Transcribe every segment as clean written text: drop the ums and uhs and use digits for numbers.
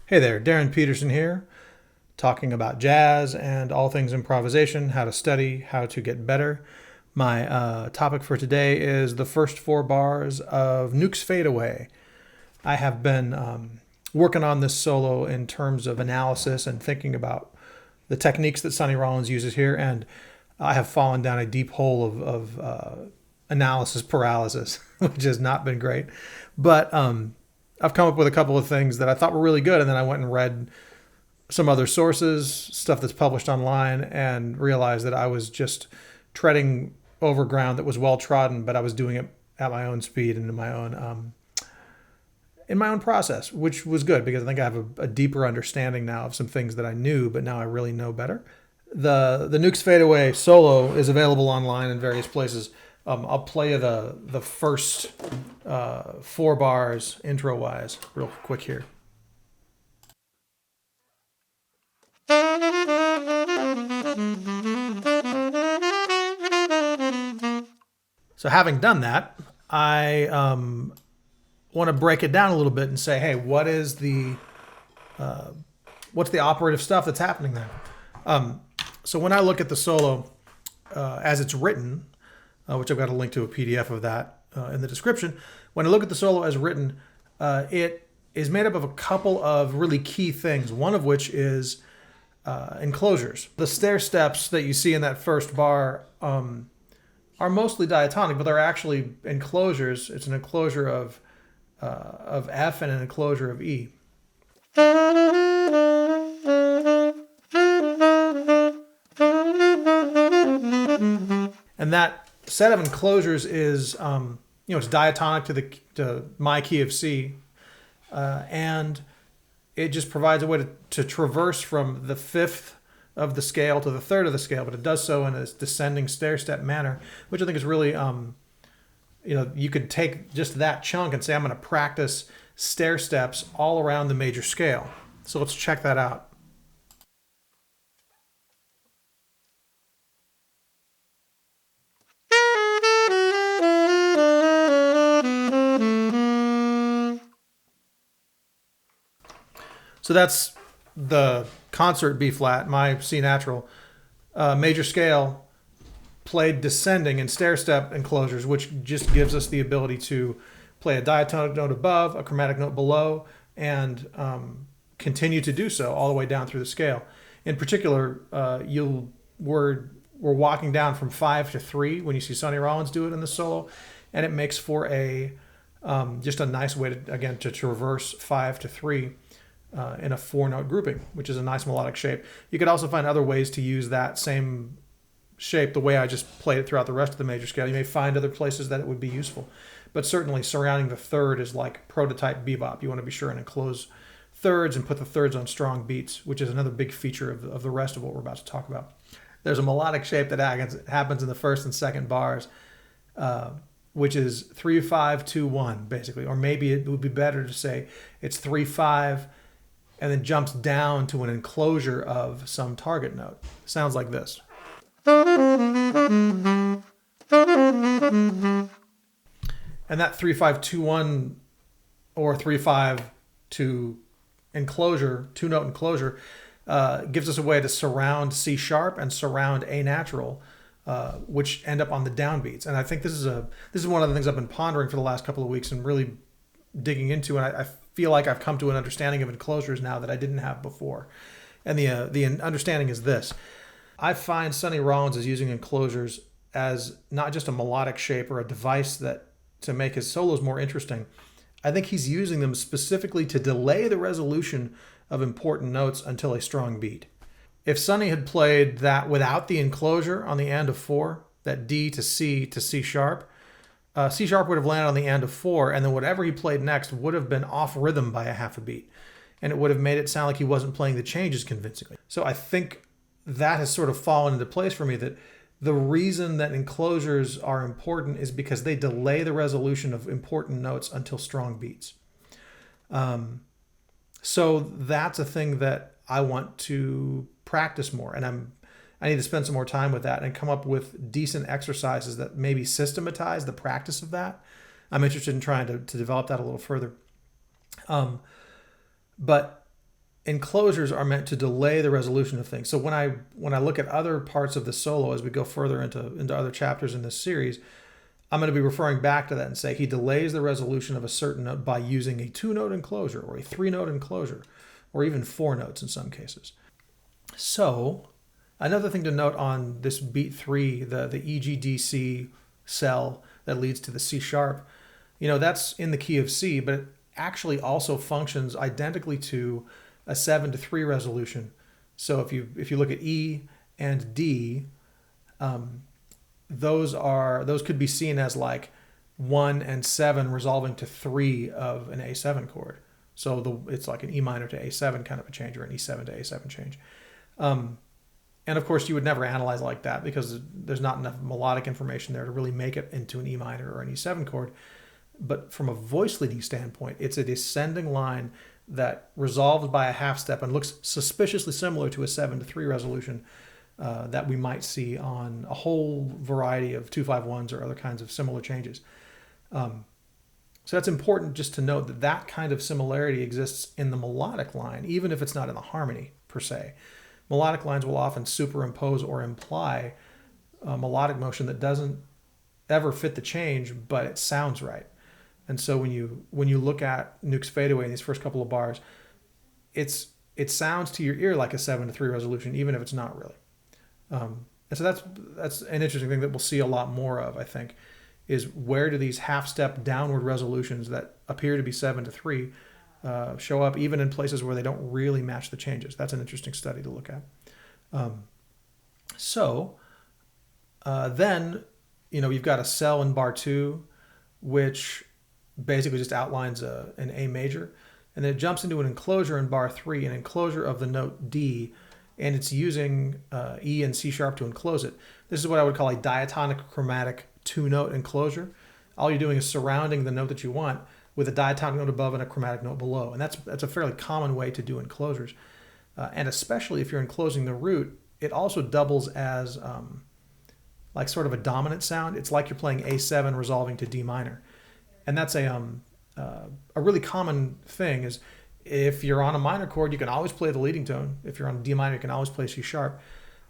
Hey there, Darren Peterson here, talking about jazz and all things improvisation, how to study, how to get better. My topic for today is the first four bars of Newk's Fadeaway. I have been working on this solo in terms of analysis and thinking about the techniques that Sonny Rollins uses here, and I have fallen down a deep hole of analysis paralysis, which has not been great. But I've come up with a couple of things that I thought were really good, and then I went and read some other sources, stuff that's published online, and realized that I was just treading over ground that was well trodden, but I was doing it at my own speed and in my own process, which was good because I think I have a deeper understanding now of some things that I knew, but now I really know better. The Newk's Fadeaway solo is available online in various places. I'll play you the first four bars intro-wise real quick here. So having done that, I want to break it down a little bit and say, hey, what's the operative stuff that's happening there? So when I look at the solo as it's written, which I've got a link to a PDF of that in the description. When I look at the solo as written, it is made up of a couple of really key things, one of which is enclosures. The stair steps that you see in that first bar are mostly diatonic, but they're actually enclosures. It's an enclosure of F and an enclosure of E. And that set of enclosures is, it's diatonic to my key of C, and it just provides a way to traverse from the fifth of the scale to the third of the scale, but it does so in a descending stair-step manner, which I think is really, you could take just that chunk and say, I'm going to practice stair steps all around the major scale. So let's check that out. So that's the concert B flat, my C natural, major scale played descending in stair step enclosures, which just gives us the ability to play a diatonic note above, a chromatic note below, and continue to do so all the way down through the scale. In particular, we're walking down from 5 to 3 when you see Sonny Rollins do it in the solo, and it makes for just a nice way to traverse 5 to 3. In a 4-note grouping, which is a nice melodic shape. You could also find other ways to use that same shape the way I just played it throughout the rest of the major scale. You may find other places that it would be useful. But certainly surrounding the third is like prototype bebop. You want to be sure and enclose thirds and put the thirds on strong beats, which is another big feature of the rest of what we're about to talk about. There's a melodic shape that happens in the first and second bars, which is 3-5-2-1, basically. Or maybe it would be better to say it's 3-5 and then jumps down to an enclosure of some target note. Sounds like this. And that 3-5-2-1 or 3-5-2 enclosure, 2-note enclosure, gives us a way to surround C sharp and surround A natural, which end up on the downbeats. And I think this is one of the things I've been pondering for the last couple of weeks and really digging into, and I feel like I've come to an understanding of enclosures now that I didn't have before. And the understanding is this. I find Sonny Rollins is using enclosures as not just a melodic shape or a device to make his solos more interesting. I think he's using them specifically to delay the resolution of important notes until a strong beat. If Sonny had played that without the enclosure on the end of 4, that D to C sharp, C sharp would have landed on the end of 4, and then whatever he played next would have been off rhythm by a half a beat. And it would have made it sound like he wasn't playing the changes convincingly. So I think that has sort of fallen into place for me, that the reason that enclosures are important is because they delay the resolution of important notes until strong beats. So that's a thing that I want to practice more, and I need to spend some more time with that and come up with decent exercises that maybe systematize the practice of that. I'm interested in trying to develop that a little further. But enclosures are meant to delay the resolution of things. So when I look at other parts of the solo as we go further into other chapters in this series, I'm going to be referring back to that and say he delays the resolution of a certain note by using a 2-note enclosure or a 3-note enclosure, or even 4 notes in some cases. So another thing to note on this beat 3, the EGDC cell that leads to the C sharp, that's in the key of C, but it actually also functions identically to a 7-3 resolution. So if you look at E and D, those could be seen as like 1 and 7 resolving to 3 of an A7 chord. So it's like an E minor to A7 kind of a change, or an E7 to A7 change. And of course, you would never analyze like that because there's not enough melodic information there to really make it into an E minor or an E7 chord. But from a voice leading standpoint, it's a descending line that resolves by a half step and looks suspiciously similar to a 7-3 resolution that we might see on a whole variety of 2-5-1s or other kinds of similar changes. So that's important just to note that that kind of similarity exists in the melodic line, even if it's not in the harmony per se. Melodic lines will often superimpose or imply a melodic motion that doesn't ever fit the change, but it sounds right. And so when you look at Newk's Fadeaway in these first couple of bars, it sounds to your ear like a 7-3 resolution, even if it's not really. And so that's an interesting thing that we'll see a lot more of, I think, is where do these half-step downward resolutions that appear to be 7-3 show up, even in places where they don't really match the changes. That's an interesting study to look at. Then, you've got a cell in bar 2, which basically just outlines an A major, and then it jumps into an enclosure in bar 3, an enclosure of the note D, and it's using E and C sharp to enclose it. This is what I would call a diatonic chromatic 2-note enclosure. All you're doing is surrounding the note that you want with a diatonic note above and a chromatic note below, and that's a fairly common way to do enclosures. And especially if you're enclosing the root, it also doubles as like sort of a dominant sound. It's like you're playing A7 resolving to D minor. And that's a really common thing is if you're on a minor chord, you can always play the leading tone. If you're on D minor, you can always play C sharp.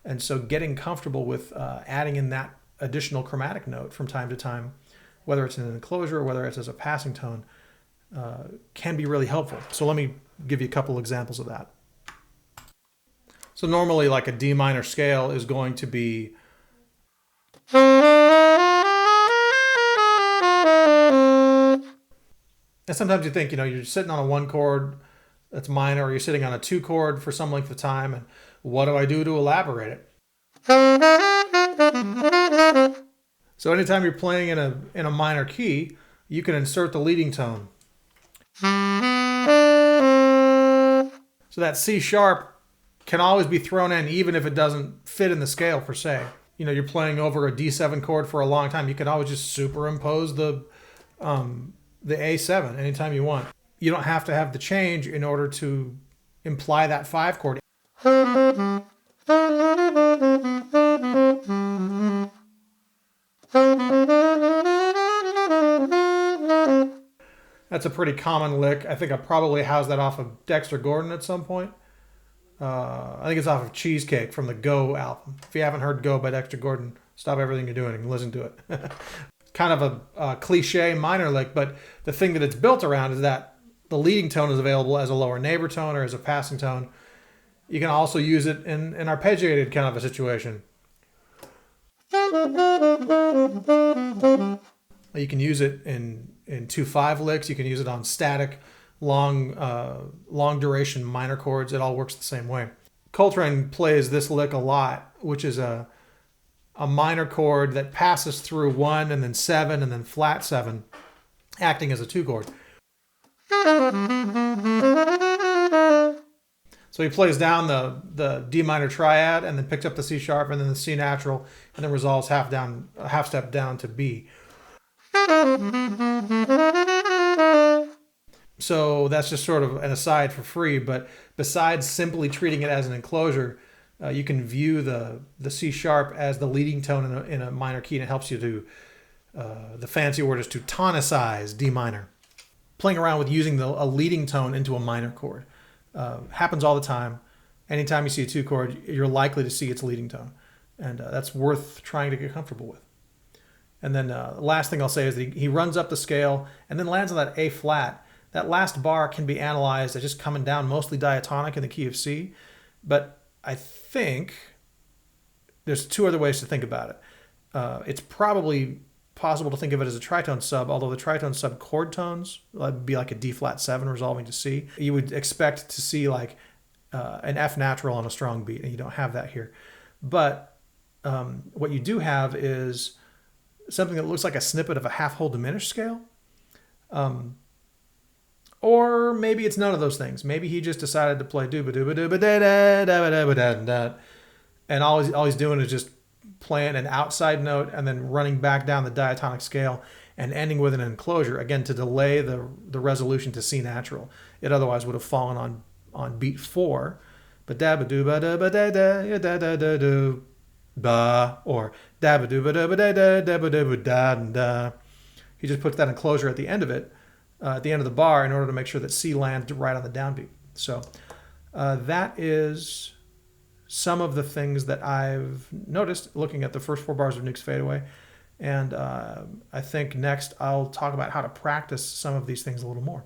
And so getting comfortable with adding in that additional chromatic note from time to time, whether it's in an enclosure or whether it's as a passing tone, can be really helpful. So let me give you a couple examples of that. So normally like a D minor scale is going to be and sometimes you think, you're sitting on a 1 chord that's minor, or you're sitting on a 2 chord for some length of time, and what do I do to elaborate it? So anytime you're playing in a minor key, you can insert the leading tone. So that C sharp can always be thrown in even if it doesn't fit in the scale per se. You're playing over a D7 chord for a long time, you can always just superimpose the A7 anytime you want. You don't have to have the change in order to imply that 5 chord. That's a pretty common lick. I think I probably housed that off of Dexter Gordon at some point. I think it's off of Cheesecake from the Go album. If you haven't heard Go by Dexter Gordon, stop everything you're doing and listen to it. Kind of a cliche minor lick, but the thing that it's built around is that the leading tone is available as a lower neighbor tone or as a passing tone. You can also use it in an arpeggiated kind of a situation. You can use it in 2/5 licks. You can use it on static, long duration minor chords. It all works the same way. Coltrane plays this lick a lot, which is a minor chord that passes through 1 and then 7 and then flat 7, acting as a 2 chord. So he plays down the D minor triad and then picks up the C sharp and then the C natural and then resolves half step down to B. So that's just sort of an aside for free, but besides simply treating it as an enclosure, you can view the C sharp as the leading tone in a minor key, and it helps you to, the fancy word is to tonicize D minor. Playing around with using a leading tone into a minor chord. Happens all the time. Anytime you see a 2 chord, you're likely to see its leading tone. And that's worth trying to get comfortable with. And then the last thing I'll say is that he runs up the scale and then lands on that A flat. That last bar can be analyzed as just coming down mostly diatonic in the key of C. But I think there's 2 other ways to think about it. It's probably possible to think of it as a tritone sub, although the tritone sub chord tones would be like a D flat 7 resolving to C. You would expect to see like an F natural on a strong beat, and you don't have that here. But what you do have is something that looks like a snippet of a half whole diminished scale. Or maybe it's none of those things. Maybe he just decided to play dooba dooba dooba da da da da da da, and all he's doing is just playing an outside note and then running back down the diatonic scale and ending with an enclosure, again, to delay the resolution to C natural. It otherwise would have fallen on beat 4. But da ba doo ba da ba da da da da da do ba, or da ba doo ba da ba da da da ba da da da. He just puts that enclosure at the end of it, at the end of the bar, in order to make sure that C lands right on the downbeat. So that is some of the things that I've noticed looking at the first 4 bars of Newk's Fadeaway. And I think next I'll talk about how to practice some of these things a little more.